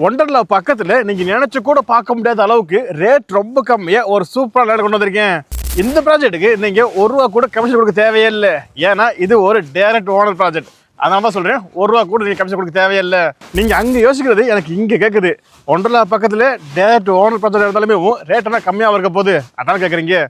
ஒண்டர்லா பக்கத்துல நீங்க நினைச்சு கூட பார்க்க முடியாத அளவுக்கு ரேட் ரொம்ப கம்மியா ஒரு சூப்பரா லேண்ட் கொண்டு வந்திருக்கேன். இந்த ப்ராஜெக்ட்டுக்கு நீங்க ₹1 கூட கமிஷன் கொடுக்க தேவையே இல்லை. ஏன்னா இது ஒரு டைரக்ட் ஓனர் ப்ராஜெக்ட். அதனால தான் சொல்றேன், ₹1 கூட நீங்க கமிஷன் கொடுக்க தேவையில்லை. நீங்க அங்க யோசிக்கிறது எனக்கு இங்க கேக்குது. ஒண்டர்லா பக்கத்துல டைரக்ட் ஓனர் ப்ராஜெக்ட் இருந்தாலுமே ரேட் எல்லாம் கம்மியா இருக்க போகுது. அதான் கேக்குறீங்க.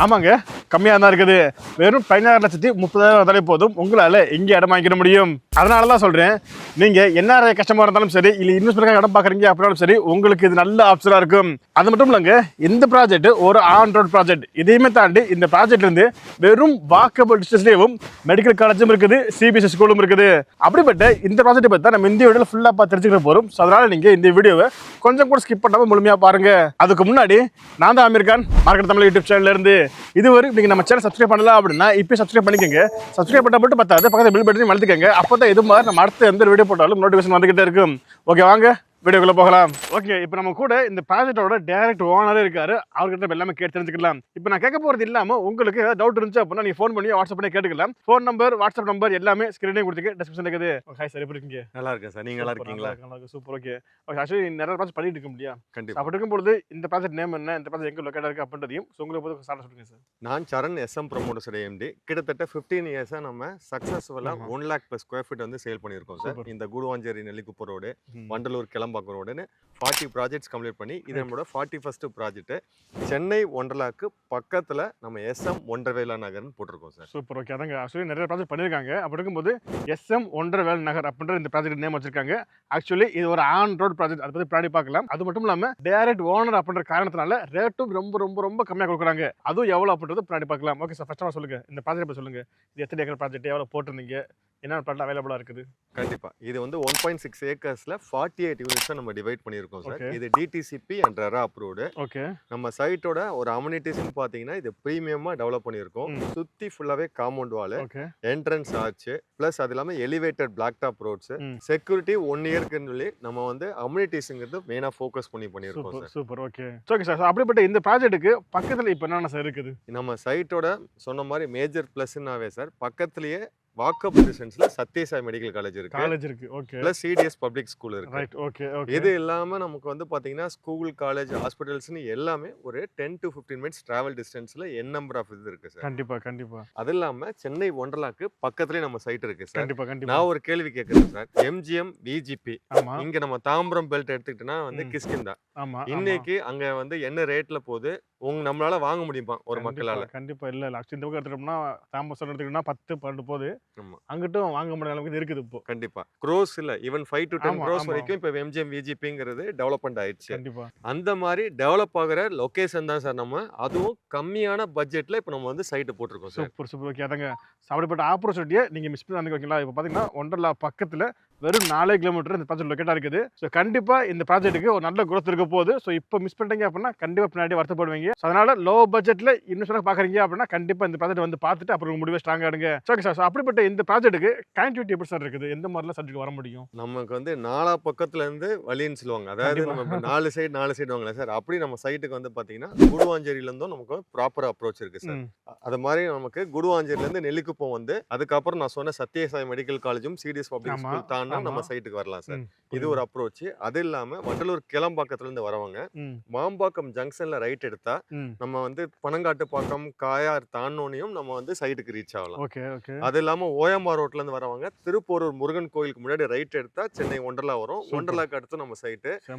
ஆமாங்க, கம்மியாக தான் இருக்குது. வெறும் 16,30,000 வந்தாலே போதும் உங்களால் இங்கே இடம் வாங்கிட முடியும். அதனால தான் சொல்கிறேன், நீங்கள் என்ஆர்ஐ கஸ்டமர் இருந்தாலும் சரி, இல்லை இன்வெஸ்ட்மெண்ட் இடம் பார்க்குறீங்க அப்படின்னாலும் சரி, உங்களுக்கு இது நல்ல ஆப்ஷனாக இருக்கும். அது மட்டும் இல்லைங்க, இந்த ப்ராஜெக்ட் ஒரு ஆன் ரோட் ப்ராஜெக்ட். இதையுமே தாண்டி இந்த ப்ராஜெக்ட்லேருந்து வெறும் வாக்கபிள் டிஸ்டன்ஸ்லேயும் மெடிக்கல் காலேஜும் இருக்குது, சிபிஎஸ்சி ஸ்கூலும் இருக்குது. அப்படிப்பட்ட இந்த ப்ராஜெக்ட்டை பற்றி தான் நம்ம இந்த வீடியோவில் ஃபுல்லாக பார்த்து தெரிஞ்சுக்கிற போகிறோம். ஸோ அதனால் நீங்கள் இந்த வீடியோவை கொஞ்சம் கூட ஸ்கிப் பண்ணாமல் முழுமையாக பாருங்கள். அதுக்கு முன்னாடி நான் தான் அமீர் கான், மார்க்கெட் தமிழ் யூடியூப் சேனல்லேருந்து. இதுவரை நீங்க நம்ம சேனல் சப்ஸ்கிரைப் பண்ணலாம் அப்படின்னா இப்போ சப்ஸ்கிரைப் பண்ணிக்கோங்க. சப்ஸ்கிரைப் பண்ண மட்டும் பத்தாது, பக்கத்துல பெல் பட்டனையும் அழுத்திக்கங்க. அப்பதான் இது மாதிரி நம்ம அடுத்த எந்த வீடியோ போட்டாலும் நோட்டிஃபிகேஷன் வந்துகிட்டே இருக்கும். ஓகே, வாங்க வீடியோக்குள்ள போகலாம். ஓகே, இப்போ நம்ம கூட இந்த ப்ராஜெக்டோட டைரக்ட் ஓனரே இருக்காரு. அவர்கிட்ட எல்லாமே கேட்டு தெரிஞ்சுக்கலாம். இப்போ நான் கேட்க போறது இல்லாம உங்களுக்கு ஏதாவது டவுட் இருந்துச்சு அப்படின்னா நீங்க ஃபோன் பண்ணி வாட்ஸ்அப் பண்ணி கேட்டுக்கலாம். ஃபோன் நம்பர், வாட்ஸ்அப் நம்பர் எல்லாமே ஸ்கிரீன்லயே கொடுத்துருக்கு, டிஸ்கிரிப்ஷன்ல இருக்குது. ஹாய் சார், எப்படி இருக்கீங்க? நல்லா இருக்கேன் சார், நீங்க நல்லா இருக்கீங்களா? நல்லா இருக்கு, சூப்பர். ஓகே, ஆக்சுவலி நிறைய ப்ராஜெக்ட் பண்ணிட்டு இருக்க முடியா? கண்டிப்பா. அப்படி இருக்கும்போது இந்த ப்ராஜெக்ட் நேம் என்ன, இந்த ப்ராஜெக்ட் எங்க லொகேட் இருக்கு அப்படின்றதையும் உங்களுக்கு போது ஸ்டார்ட் சொல்லுங்க சார். நான் சரண் SM ப்ரமோட்டர்ஸ் MD. கிட்டத்தட்ட 15 இயர்ஸா நம்ம சக்சஸ்ஃபுல்லா 1 lakh plus square feet வந்து சேல் பண்ணியிருக்கோம் சார். இந்த கூடுவாஞ்சேரி நெல்லிக்குப்பம் ரோடு, வண்டலூர் கிளம்பாக்கம் ரோடுன்னு 40 ப்ராஜெக்ட்ஸ் கம்ப்ளீட் பண்ணி இது நம்மளோட 41st ப்ராஜெக்ட். சென்னை ஒண்டர்லாக்கு பக்கத்துல நம்ம SM ஒண்டர்வேலா நகர்னு போட்டிருக்கோம் சார். சூப்பர். ஓகே, அதாங்க ஆக்சுவலி நிறைய ப்ராஜெக்ட் பண்ணியிருக்காங்க. அப்படி இருக்கும்போது SM ஒண்டர்வேல் நகர் அப்படின்ற இந்த ப்ராஜெக்ட் நேம் வச்சிருக்காங்க. ஆக்சுவலி இது ஒரு ஆன் ரோட் ப்ராஜெக்ட், அதை பற்றி பின்னாடி பார்க்கலாம். அது மட்டும் இல்லாமல் டைரக்ட் ஓனர் அப்படின்ற காரணத்தினால ரேட்டும் ரொம்ப ரொம்ப ரொம்ப கம்மியாக கொடுக்குறாங்க. அதுவும் எவ்வளோ அப்படின்றது பின்னாடி பார்க்கலாம். ஓகே சார், ஃபர்ஸ்ட் சொல்லுங்க, இந்த ப்ராஜெக்ட் பற்றி சொல்லுங்க. இது எத்தனை ஏக்கர் ப்ராஜெக்ட், எவ்வளோ போட்டிருந்தீங்க, என்ன பிளாட் அவைலபிளா இருக்குது? கண்டிப்பா, இது வந்து 1.6 ஏக்கர்ஸ்ல 48 யூனிட்ஸா நம்ம டிவைட் பண்ணியிருக்கோம் சார். இது DTCP and RERA approved. Okay, நம்ம சைட்டோட ஒரு அம்யூனிட்டிஸ்னு பாத்தீங்கன்னா இது பிரீமியமா டெவலப் பண்ணியிருக்கோம். சுத்தி ஃபுல்லாவே compound wall, entrance arch, plus அது இல்லாம elevated black top roads, security 1 இயர்க்குன்னு சொல்லி நம்ம வந்து அம்யூனிட்டிஸ்ங்கிறது மெயினா ஃபோக்கஸ் பண்ணியிருக்கோம் sir. Super. Okay, okay sir. அப்படிப்பட்ட இந்த ப்ராஜெக்ட்டுக்கு பக்கத்துல இப்போ என்னென்ன சார் இருக்குது? நம்ம சைட்டோட சொன்ன மாதிரி மேஜர் பிளஸ்னாவே சார், பக்கத்துலயே வாக்கபிள் டிஸ்டன்ஸ்ல சத்யசாய் மெடிக்கல் காலேஜ் இருக்கு. Okay, plus CDS public school இருக்கு. ரைட். ஓகே, இது இல்லாம நமக்கு வந்து பாத்தீங்கன்னா ஸ்கூல், காலேஜ், ஹாஸ்பிடல்ஸ்னு எல்லாமே ஒரு 10 to 15 மினிட்ஸ் டிராவல் டிஸ்டன்ஸ்ல நம்பர் ஆஃப் இது இருக்கு சார். கண்டிப்பா. அது இல்லாம சென்னை ஒண்டர்லாக்கு பக்கத்துலயே நம்ம சைட் இருக்கு சார். கண்டிப்பா. நான் ஒரு கேள்வி கேட்கறேன் சார். MGM VGP இங்க நம்ம தாம்பரம் பெல்ட் எடுத்துக்கிட்டோம்னா வந்து கிஷ்கிந்தா. இன்னைக்கு அங்க வந்து என்ன ரேட்ல போகுது, நம்மளால வாங்க முடியுமா ஒரு மக்களால? கண்டிப்பா இல்ல. ஆக்சுவலி இந்த பக்கம் எடுத்துட்டோம்னா தாம்பரம் எடுத்துக்கிட்டோம்னா 10-12 போகுது. அங்கிட்டும் வாங்க முடியாத அளவுக்கு இருக்குது இப்போ. கண்டிப்பா க்ரோஸ் இல்ல, ஈவன் 5 to 10 க்ரோஸ் வரைக்கும் இப்போ MGM VGPங்கிறது டெவலப்மெண்ட் ஆயிடுச்சு. கண்டிப்பா அந்த மாதிரி டெவலப் ஆகுற லொகேஷன் தான் சார் நம்ம. அதுவும் கம்மியான பட்ஜெட்ல இப்போ நம்ம வந்து சைட் போட்டுருக்கோம் சார். சூப்பர். ஓகே, அதாங்க அப்படிப்பட்ட ஆப்பர்ச்சுனிட்டியை நீங்க மிஸ் பண்ணி வைக்கலாம். இப்போ பாத்தீங்கன்னா ஒண்டர்லா பக்கத்துல வெறும் 4 கிலோமீட்டர் இந்த ப்ராஜெக்ட் லொக்கேட்டா இருக்குது. ஸோ கண்டிப்பா இந்த ப்ராஜெக்ட்டுக்கு ஒரு நல்ல growth இருக்க போகுது. ஸோ இப்போ மிஸ் பண்ணிட்டீங்க அப்படின்னா கண்டிப்பா பின்னாடி வருத்தப்படுவீங்க. ஸோ அதனால லோ பட்ஜெட்ல இன்வெஸ்ட் பாக்குறீங்க அப்படின்னா கண்டிப்பா இந்த ப்ராஜெக்ட் வந்து பார்த்துட்டு அப்புறம் முடிவே ஸ்ட்ராங்கா எடுங்க. ஓகே சார், அப்படிப்பட்ட இந்த ப்ராஜெக்ட்டுக்கு கனெக்டிவிட்டி எப்படி சார் இருக்குது? எந்த மாதிரிலாம் சப்ஜெக்ட் வர முடியும்? நமக்கு வந்து 4 பக்கத்துல இருந்து வழின்னு சொல்லுவாங்க. அதாவது நம்ம 4 சைடு வாங்கல சார். அப்படி நம்ம சைட்டுக்கு வந்து பாத்தீங்கன்னா குடுவாஞ்சேரியில இருந்தும் நமக்கு ப்ராப்பர் அப்ரோச் இருக்கு சார். அது மாதிரி நமக்கு குடுவாஞ்சேரியில இருந்து நெல்லிக்குப்பம் வந்து அதுக்கப்புறம் நான் சொன்ன சத்யசாய் மெடிக்கல் காலேஜும் CDS பப்ளிக் ஸ்கூல் தாண்டா நம்ம சைட்டுக்கு வரலாம் சார். இது ஒரு அப்ரோச். அது இல்லாம வண்டலூர் கிளம்பாக்கத்துல இருந்து வரவங்க மாம்பாக்கம் ஜங்ஷன்ல ரைட் எடுத்தா நம்ம வந்து பனங்காட்டுப்பாக்கம், காயார் தாண்டோனியும் நம்ம வந்து சைட்டுக்கு ரீச் ஆகலாம். அது இல்லாம ஓஎம்ஆர் ரோட்ல இருந்து வரவங்க திருப்போரூர் முருகன் கோயிலுக்கு முன்னாடி ரைட் எடுத்தா சென்னை ஒண்டர்லா வரும். ஒண்டர்லாக்கு அடுத்து நம்ம சைட்டு.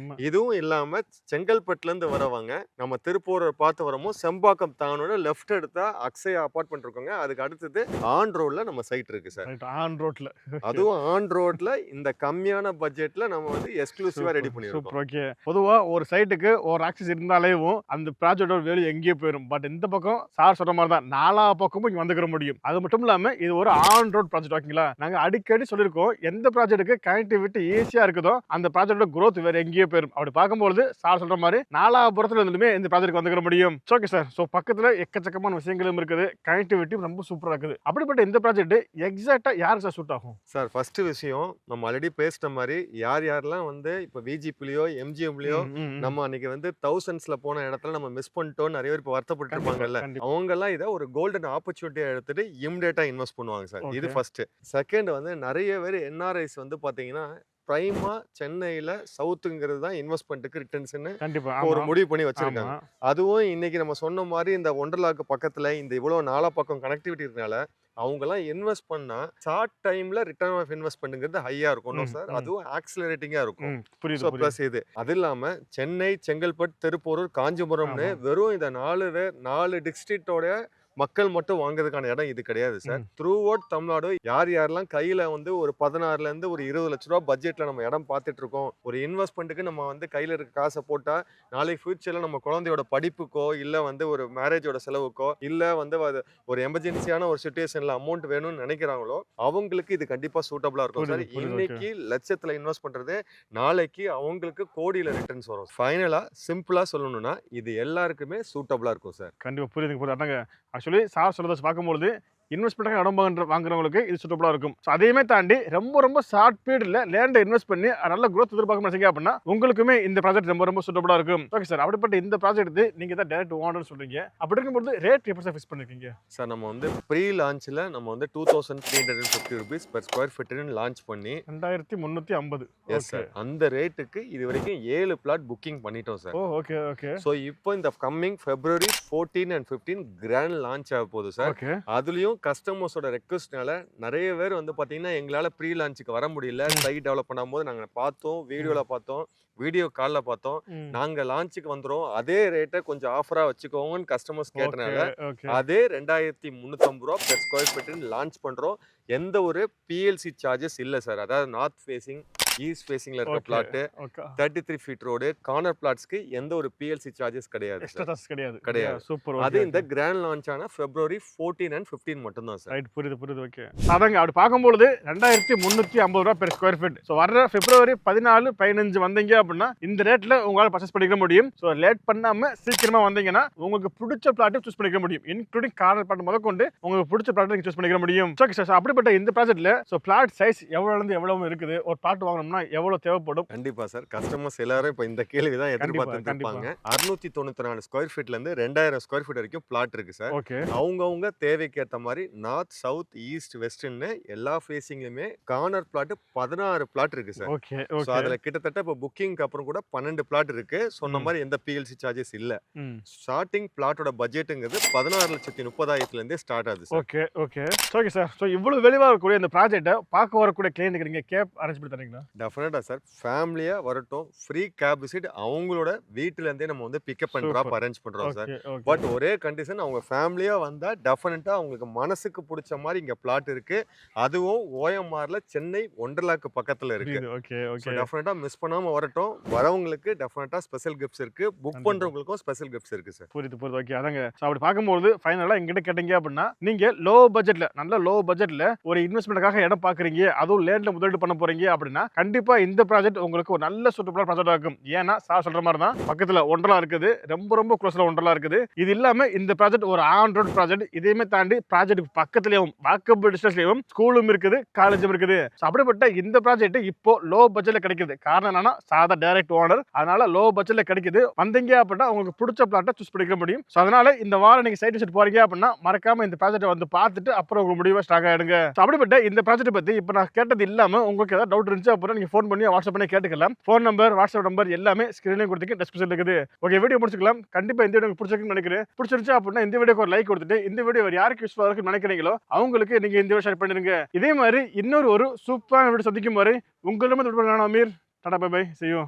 இதுவும் இல்லாம செங்கல்பட்டுல இருந்து வரவங்க நம்ம திருப்போரூர் பார்த்து வரமோ செம்பாக்கம் தாண்டோட லெஃப்ட் எடுத்தா அக்ஷயா அபார்ட்மெண்ட் இருக்குங்க. அதுக்கு அடுத்தது ஆன் ரோட்ல நம்ம சைட் இருக்கு சார். ஆன் ரோட்ல, அதுவும் ஆன் ரோட்ல இந்த கம்மியான பட்ஜெட்ல நம்ம வந்து எக்ஸ்க்ளூசிவா ரெடி பண்ணிருக்கோம். ஓகே, பொதுவா ஒரு சைட்டுக்கு ஒரு ஆக்சஸ் இருந்தாலேவும் அந்த ப்ராஜெக்டோட வேல்யூ எங்கேயே போயிடும். பட் இந்த பக்கம் சார் சொன்ன மாதிரி தான் 4 பக்கமும் இங்க வந்துக்கிற முடியும். அது மட்டும் இல்லாம இது ஒரு ஆன் ரோட் ப்ராஜெக்ட். ஓகேங்களா, நாங்க அடிக்கடி சொல்லியிருக்கோம், எந்த ப்ராஜெக்ட்டுக்கு கனெக்டிவிட்டி ஈஸியா இருக்குதோ அந்த ப்ராஜெக்டோட growth வேற எங்கேயே போயிடும். அப்படி பார்க்கும்போது சார் சொல்ற மாதிரி 4 புறத்துல இருந்துமே இந்த ப்ராஜெக்ட் வந்துக்கிற முடியும். ஓகே சார், ஸோ பக்கத்துல எக்கச்சக்கமான விஷயங்களும் இருக்குது, கனெக்டிவிட்டி ரொம்ப சூப்பரா இருக்குது. அப்படிப்பட்ட இந்த ப்ராஜெக்ட் எக்ஸாக்டா யாருக்கு சார் சூட் ஆகும்? சார் ஃபர்ஸ்ட் விஷயம், நம்ம ஆல்ரெடி பேசின மாதிரி யாரெல்லாம் வந்து இப்போ VGPலயோ MGMலயோ நம்ம அன்னைக்கு வந்து தௌசண்ட்ஸ்ல போன இடத்துல நம்ம மிஸ் பண்ணிட்டோம் நிறைய பேர் இப்போ வருத்தப்பட்டு இருப்பாங்கல்ல, அவங்க எல்லாம் இதை ஒரு கோல்டன் ஆப்பர்ச்சுனிட்டியா எடுத்துட்டு இமிடியேட்டா இன்வெஸ்ட் பண்ணுவாங்க சார். இது ஃபர்ஸ்ட். செகண்ட் வந்து நிறைய பேர் NRIs வந்து பாத்தீங்கன்னா பிரைமா சென்னையில சவுத்துங்கிறது தான் இன்வெஸ்ட்மெண்ட்டுக்கு ரிட்டர்ன்ஸ்னு கண்டிப்பா ஒரு ஆமா முடிவு பண்ணி வச்சிருக்காங்க. ஆமா அதுவும் இன்னைக்கு நம்ம சொன்ன மாதிரி இந்த ஒண்டர்லாக்கு பக்கத்துல இந்த இவ்வளவு நாலா பக்கம் கனெக்டிவிட்டி இருக்கனால அவங்கெல்லாம் இன்வெஸ்ட் பண்ணா ஷார்ட் டைம்ல ரிட்டர்ன் ஆஃப் இன்வெஸ்ட்மெண்ட்ங்கிறது ஹையா இருக்கும் சார். அதுவும் ஆக்சிலரேட்டிங்கா இருக்கும். புரியுது ஸோ புரியுது ப்ளஸ் இது அது இல்லாம சென்னை, செங்கல்பட்டு, திருப்பூர், காஞ்சிபுரம்னு ஆமா வெறும் இந்த 4 டிஸ்ட்ரிக்டோட மக்கள் மட்டும் வாங்குறதுக்கான இடம் இது கிடையாது சார். த்ரூ அவுட் தமிழ்நாடு யார் யாரெல்லாம் கையில வந்து ஒரு 16ல இருந்து ஒரு 20 லட்ச ரூபா பட்ஜெட்ல நம்ம இடம் பார்த்துட்டு இருக்கோம், ஒரு இன்வெஸ்ட்மெண்ட்டுக்கு நம்ம வந்து கையில இருக்க காசை போட்டா நாளைக்கு ஃபியூச்சர்ல நம்ம குழந்தையோட படிப்புக்கோ இல்ல வந்து ஒரு மேரேஜோட செலவுக்கோ இல்ல வந்து ஒரு எமர்ஜென்சியான ஒரு சுச்சுவேஷன்ல அமௌண்ட் வேணும்னு நினைக்கிறாங்களோ அவங்களுக்கு இது கண்டிப்பா சூட்டபிளா இருக்கும் சார். புரியுது புரியுது இன்னைக்கு லட்சத்துல இன்வெஸ்ட் பண்றது நாளைக்கு அவங்களுக்கு கோடியில ரிட்டர்ன்ஸ் வரும். ஃபைனலா சிம்பிளா சொல்லணும்னா இது எல்லாருக்குமே சூட்டபிளா இருக்கும் சார். கண்டிப்பா புரியுதுங்க புரியுது அதாங்க ஆக்சுவலி சார் சொல்றதை பார்க்கும்போது இன்வெஸ்ட்மெண்ட்டாக இடம் வாங்குறவங்களுக்கு இது சூட்டபுளாக இருக்கும். ஸோ அதையுமே தாண்டி ரொம்ப ரொம்ப ஷார்ட் பீரியடில் லேண்டை இன்வெஸ்ட் பண்ணி நல்ல growth எதிர்பார்க்க நினைச்சீங்க அப்படின்னா உங்களுக்குமே இந்த ப்ராஜெக்ட் ரொம்ப ரொம்ப சூட்டபுளாக இருக்கும். ஓகே சார், அப்படிப்பட்ட இந்த ப்ராஜெக்ட் நீங்கள் தான் டேரக்ட் ஓனர்னு சொல்றீங்க. அப்படி இருக்கும்போது ரேட் எப்படி சார் ஃபிக்ஸ் பண்ணிருக்கீங்க? சார் நம்ம வந்து ப்ரீ லான்ச்சில் நம்ம வந்து 2350 ருபீஸ் பெர் ஸ்கொயர் ஃபீட்டுன்னு லான்ச் பண்ணி 2350. எஸ் சார் அந்த ரேட்டுக்கு இது வரைக்கும் 7 பிளாட் புக்கிங் பண்ணிட்டோம் சார். ஓ ஓகே ஓகே ஸோ இப்போ இந்த coming February 14 and 15 grand launch ஆக போகுது சார். ஓகே அதுலயும் கஸ்டமர்ஸோட ரெக்வஸ்ட்னால நிறைய பேர் வந்து பாத்தீங்கன்னா எங்களால ப்ரீ லான்ச்சுக்கு வர முடியல, சைட் டெவலப் பண்ணும்போது நாங்க பார்த்தோம், வீடியோல பார்த்தோம், வீடியோ கால்ல பார்த்தோம், நாங்க லான்ச்சுக்கு வந்துரும் அதே ரேட்டை கொஞ்சம் ஆஃபரா வச்சுக்கோங்கன்னு கஸ்டமர்ஸ் கேட்டனால ஓகே அதே 2350 ரூபா பெர் ஸ்கொயர் ஃபீட்னு லான்ச் பண்றோம். எந்த ஒரு பிஎல்சி சார்ஜஸ் இல்ல சார். அதாவது நார்த் ஃபேசிங் ஈஸ்ட் ஃபேசிங்ல இருக்க பிளாட் 33 ஃபீட் ரோடு கார்னர் பிளாட்ஸ்க்கு எந்த ஒரு பிஎல்சி சார்ஜஸ் கிடையாது எக்ஸ்ட்ரா சார்ஜஸ் கிடையாது. கிடையாது. சூப்பர். அது இந்த கிராண்ட் லான்ச் ஆன February 14 and 15 மட்டும் தான் சார். ரைட், புரியுது புரியுது. ஓகே அதாங்க அப்படி பார்க்கும்போது 2350 ரூபா பெர் ஸ்கொயர் ஃபீட். ஸோ வர February 14 15 வந்தீங்க அப்படின்னா இந்த ரேட்ல உங்களால் பர்ச்சேஸ் பண்ணிக்க முடியும். ஸோ லேட் பண்ணாம சீக்கிரமா வந்தீங்கன்னா உங்களுக்கு பிடிச்ச பிளாட்டை சூஸ் பண்ணிக்க முடியும். இன்க்ளூடிங் கார்னர் பிளாட் முதற்கொண்டு உங்களுக்கு பிடிச்ச பிளாட்டை நீங்க சூஸ் பண்ணிக்க முடியும். ஓகே சார், அப்படிப்பட்ட இந்த ப்ராஜெக்ட்ல ஸோ பிளாட் சைஸ் எவ்வளவு இருந்து எவ்வளவு இருக்குது, ஒரு பிளாட் வாங்கணும்னா எவ்வளவு தேவைப்படும்? கண்டிப்பா சார், கஸ்டமர்ஸ் எல்லாரும் இப்போ இந்த கேள்வி தான் எதிர்பார்த்துட்டு இருப்பாங்க. 694 ஸ்கொயர் ஃபீட்ல இருந்து 2000 ஸ்கொயர் ஃபீட் வரைக்கும் பிளாட் இருக்கு சார். ஓகே அவங்கவுங்க தேவைக்கு ஏற்ற மாதிரி நார்த் சவுத் ஈஸ்ட் வெஸ்ட்னு எல்லா ஃபேசிங்லயுமே கார்னர் பிளாட் 16 பிளாட் இருக்கு சார். ஓகே ஸோ ஓகே அதுல கிட்டத்தட்ட இப்போ புக்கிங்க்கு அப்புறம் கூட 12 பிளாட் இருக்கு. சொன்ன மாதிரி எந்த பிஎல்சி சார்ஜஸ் இல்ல. ஸ்டார்டிங் பிளாட்டோட பட்ஜெட்டுங்கிறது 16,30,000 இருந்தே ஸ்டார்ட் ஆகுது sir. Okay okay okay sir. So இவ்வளவு வெளிவா இருக்கக்கூடிய இந்த ப்ராஜெக்ட்டை பார்க்க வரக்கூடிய கிளைண்ட் நீங்க கேப் அரேஞ்ச் பண்ணி தரீங்களா? டெஃபினட்டா சார், ஃபேமிலியா வரட்டும், ஃப்ரீ கேப் விசிட் அவங்களோட வீட்டுல இருந்தே நம்ம வந்து பிக்கப் அண்ட் ட்ராப் அரேஞ்ச் பண்றோம் சார். பட் ஒரே கண்டிஷன், அவங்க ஃபேமிலியா வந்தா டெஃபினட்டா அவங்களுக்கு மனசுக்கு பிடிச்ச மாதிரி இங்க பிளாட் இருக்கு. அதுவும் ஓஎம்ஆர்ல சென்னை ஒண்டர்லாக்கு பக்கத்துல இருக்கு. ஓகே ஓகே டெஃபினட்டா மிஸ் பண்ணாம வரட்டும். வரவங்களுக்கு டெஃபினட்டா ஸ்பெஷல் கிஃப்ட்ஸ் இருக்கு, புக் பண்றவங்களுக்கும் ஸ்பெஷல் கிஃப்ட்ஸ் இருக்கு சார். புரியுது புரியுது. ஓகே அதாங்க. ஸோ அப்படி பார்க்கும்போது ஃபைனலாக எங்கிட்ட கேட்டீங்க அப்படின்னா நீங்க லோ பட்ஜெட்ல நல்ல லோ பட்ஜெட்ல ஒரு இன்வெஸ்ட்மெண்ட்டுக்காக இடம் பார்க்குறீங்க, அதுவும் லேண்ட்ல முதலீடு பண்ண போறீங்க அப்படின்னா கண்டிப்பா இந்த ப்ராஜெக்ட் உங்களுக்கு ஒரு நல்ல சூட்டபிளான ப்ராஜெக்டா இருக்கும். ஏன்னா சார் சொல்ற மாதிரி தான் பக்கத்துல ஒண்டர்லா இருக்குது, ரொம்ப ரொம்ப க்ளோஸ்ல ஒண்டர்லா இருக்குது. இது இல்லாம இந்த ப்ராஜெக்ட் ஒரு ஆன் ரோட் ப்ராஜெக்ட். இதையுமே தாண்டி ப்ராஜெக்ட் பக்கத்துலயும் வாக்கபிள் டிஸ்டன்ஸ்லயும் ஸ்கூலும் இருக்குது, காலேஜும் இருக்குது. அப்படிப்பட்ட இந்த ப்ராஜெக்ட் இப்போ லோ பட்ஜெட்ல கிடைக்குது. காரணம் என்னன்னா சாதா டைரக்ட் ஓனர், அதனால லோ பட்ஜெட்ல கிடைக்குது. வந்தீங்க அப்படின்னா உங்களுக்கு பிடிச்ச பிளாட்டை சூஸ் பண்ணிக்க முடியும். ஸோ அதனால இந்த வாரம் நீங்க சைட் விசிட் போறீங்க அப்படின்னா மறக்காம இந்த ப்ராஜெக்ட் வந்து பார்த்துட்டு அப்புறம் உங்க முடிவை ஸ்ட்ராங் ஆயிடுங்க. அப்படிப்பட்ட இந்த ப்ராஜெக்ட் பத்தி இப்போ நான் கேட்டது இல்லாம உங்களுக்கு ஏதாவது டவுட் இருந்துச்சு அப்புறம் நீங்க ஃபோன் பண்ணி வாட்ஸ்அப் பண்ணி கேட்டுக்கலாம். ஃபோன் நம்பர் வாட்ஸ்அப் நம்பர் எல்லாமே ஸ்கிரீன்லயும் கொடுத்துருக்கு, டிஸ்கிரிப்ஷன் இருக்குது. ஓகே, வீடியோ முடிச்சுக்கலாம். கண்டிப்பா இந்த வீடியோ உங்களுக்கு பிடிச்சிருக்குன்னு நினைக்கிறேன். பிடிச்சிருந்துச்சு அப்படின்னா இந்த வீடியோக்கு ஒரு லைக் கொடுத்துட்டு இந்த வீடியோ யாருக்கு யூஸ்ஃபுல்லா இருக்குன்னு நினைக்கிறீங்களோ அவங்களுக்கு நீங்க இந்த வீடியோ ஷேர் பண்ணிடுங்க. இதே மாதிரி இன்னொரு சூப்பரான வீடியோ சந்திக்கும் வரை உங்களிடமே Ameer. Tata bye bye, see you.